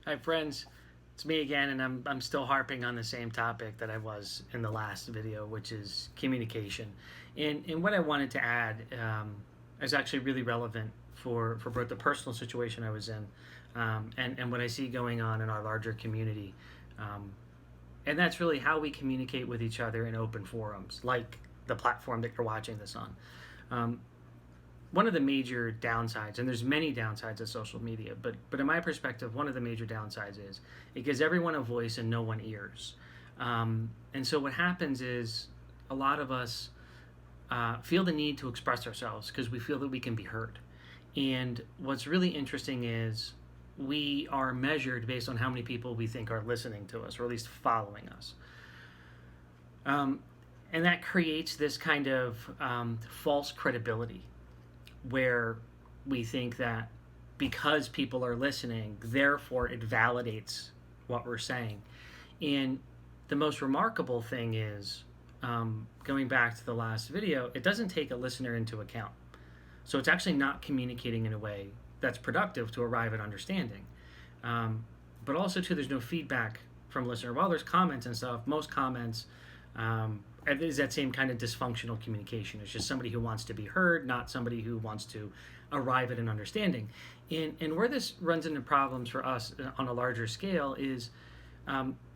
Hi, friends. It's me again, and I'm still harping on the same topic that I was in the last video, which is communication. And what I wanted to add is actually really relevant for both the personal situation I was in and what I see going on in our larger community. And that's really how we communicate with each other in open forums, like the platform that you're watching this on. One of the major downsides, and there's many downsides of social media, but in my perspective, one of the major downsides is it gives everyone a voice and no one ears. And so what happens is a lot of us feel the need to express ourselves because we feel that we can be heard. And what's really interesting is we are measured based on how many people we think are listening to us, or at least following us. And that creates this kind of false credibility, where we think that because people are listening, therefore it validates what we're saying. And the most remarkable thing is, going back to the last video, it doesn't take a listener into account. So it's actually not communicating in a way that's productive to arrive at understanding. But also, too, there's no feedback from listener. While there's comments and stuff, most comments is that same kind of dysfunctional communication. It's just somebody who wants to be heard, not somebody who wants to arrive at an understanding. And where this runs into problems for us on a larger scale is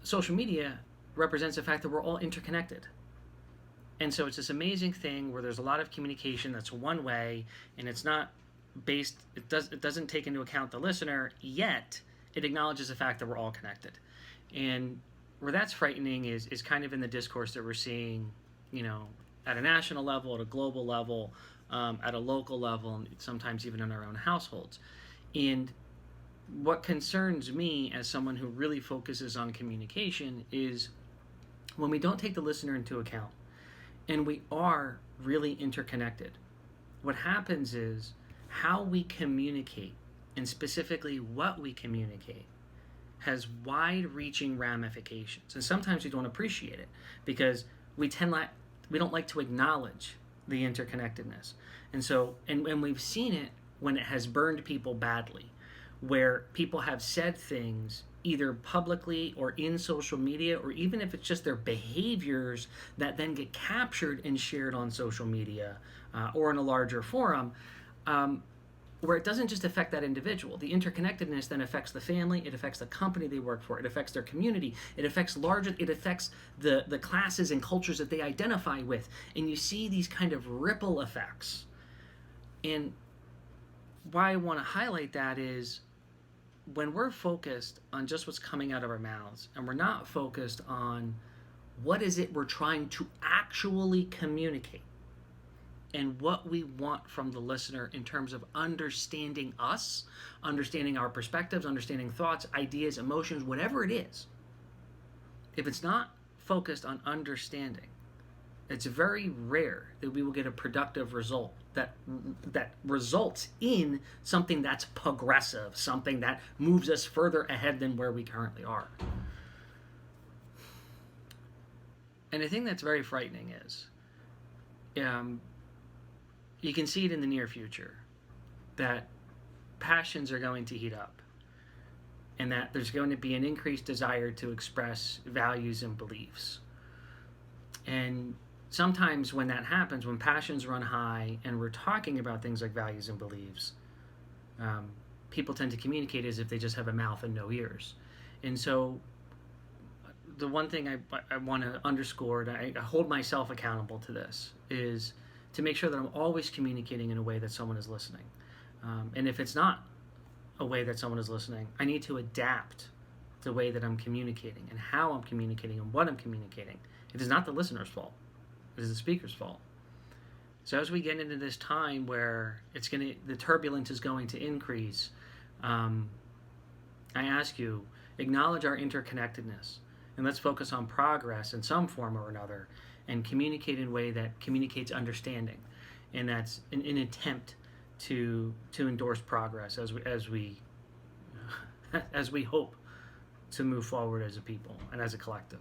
social media represents the fact that we're all interconnected. And so it's this amazing thing where there's a lot of communication that's one way, and it's not based, it doesn't take into account the listener, yet it acknowledges the fact that we're all connected. And where that's frightening is kind of in the discourse that we're seeing, at a national level, at a global level, at a local level, and sometimes even in our own households. And what concerns me as someone who really focuses on communication is when we don't take the listener into account and we are really interconnected, what happens is how we communicate, and specifically what we communicate, has wide-reaching ramifications, and sometimes we don't appreciate it because we don't like to acknowledge the interconnectedness, and we've seen it when it has burned people badly, where people have said things either publicly or in social media, or even if it's just their behaviors that then get captured and shared on social media or in a larger forum. Where it doesn't just affect that individual. The interconnectedness then affects the family, it affects the company they work for, it affects their community, it affects the classes and cultures that they identify with. And you see these kind of ripple effects. And why I want to highlight that is when we're focused on just what's coming out of our mouths, and we're not focused on what is it we're trying to actually communicate, and what we want from the listener in terms of understanding us, understanding our perspectives, understanding thoughts, ideas, emotions, whatever it is. If it's not focused on understanding, it's very rare that we will get a productive result that results in something that's progressive, something that moves us further ahead than where we currently are. And the thing that's very frightening is, you can see it in the near future, that passions are going to heat up, and that there's going to be an increased desire to express values and beliefs. And sometimes when that happens, when passions run high and we're talking about things like values and beliefs, people tend to communicate as if they just have a mouth and no ears. And so the one thing I want to underscore, and I hold myself accountable to this, is to make sure that I'm always communicating in a way that someone is listening. And if it's not a way that someone is listening, I need to adapt the way that I'm communicating and how I'm communicating and what I'm communicating. It is not the listener's fault. It is the speaker's fault. So as we get into this time where the turbulence is going to increase, I ask you, acknowledge our interconnectedness, and let's focus on progress in some form or another, and communicate in a way that communicates understanding, and that's an attempt to endorse progress as we hope to move forward as a people and as a collective.